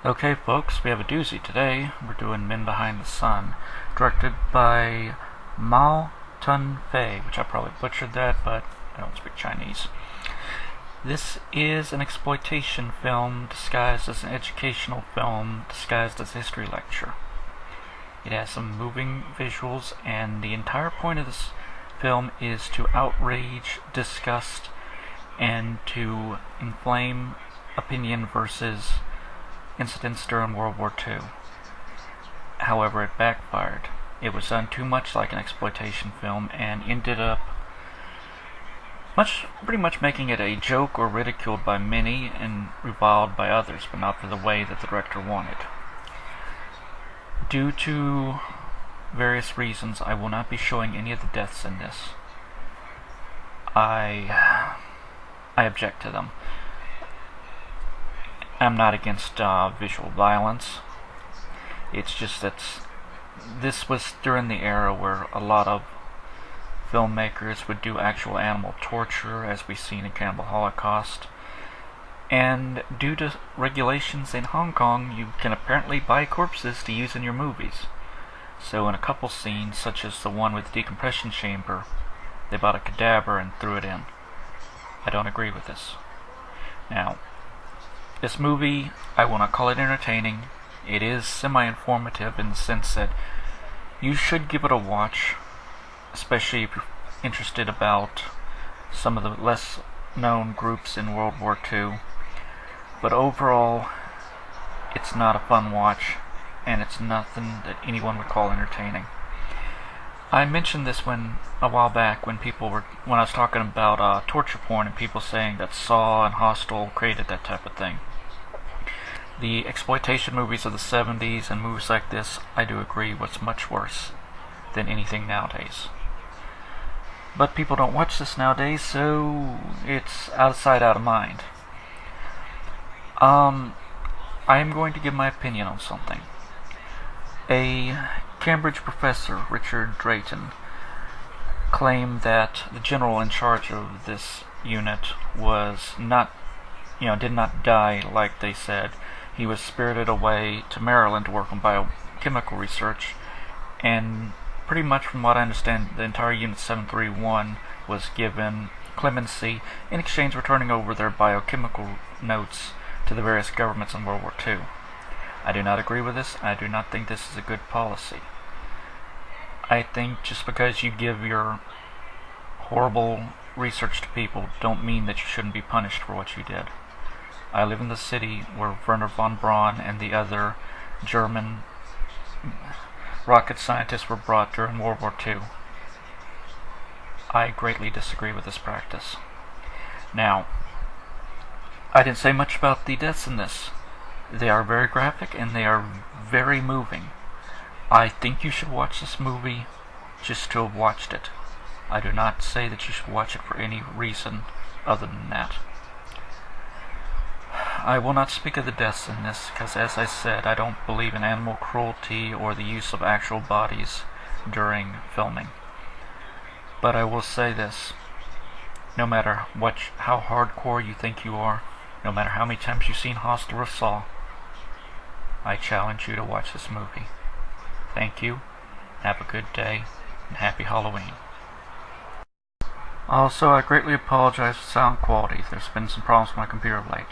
Okay, folks, we have a doozy today. We're doing Men Behind the Sun, directed by Mao Tun-fei, which I probably butchered that, but I don't speak Chinese. This is an exploitation film disguised as an educational film disguised as a history lecture. It has some moving visuals, and the entire point of this film is to outrage, disgust, and to inflame opinion versus incidents during World War II. However, it backfired. It was done too much like an exploitation film and ended up pretty much making it a joke or ridiculed by many and reviled by others, but not for the way that the director wanted. Due to various reasons, I will not be showing any of the deaths in this. I object to them. I'm not against visual violence. It's just that this was during the era where a lot of filmmakers would do actual animal torture, as we've seen in Cannibal Holocaust. And due to regulations in Hong Kong, you can apparently buy corpses to use in your movies. So in a couple scenes, such as the one with the decompression chamber, they bought a cadaver and threw it in. I don't agree with this. Now, this movie, I will not call it entertaining. It is semi-informative in the sense that you should give it a watch, especially if you're interested about some of the less known groups in World War II. But overall, it's not a fun watch, and it's nothing that anyone would call entertaining. I mentioned this a while back when I was talking about torture porn and people saying that Saw and Hostel created that type of thing. The exploitation movies of the 70s and movies like this, I do agree, was much worse than anything nowadays. But people don't watch this nowadays, so it's out of sight, out of mind. I am going to give my opinion on something. A Cambridge professor, Richard Drayton, claimed that the general in charge of this unit did not die like they said. He was spirited away to Maryland to work on biochemical research, and pretty much from what I understand, the entire Unit 731 was given clemency in exchange for turning over their biochemical notes to the various governments in World War II. I do not agree with this. I do not think this is a good policy. I think just because you give your horrible research to people don't mean that you shouldn't be punished for what you did. I live in the city where Wernher von Braun and the other German rocket scientists were brought during World War II. I greatly disagree with this practice. Now, I didn't say much about the deaths in this. They are very graphic and they are very moving. I think you should watch this movie just to have watched it. I do not say that you should watch it for any reason other than that. I will not speak of the deaths in this because, as I said, I don't believe in animal cruelty or the use of actual bodies during filming. But I will say this: no matter how hardcore you think you are, no matter how many times you've seen Hostel or Saw, I challenge you to watch this movie. Thank you, have a good day, and happy Halloween. Also, I greatly apologize for sound quality. There's been some problems with my computer of late.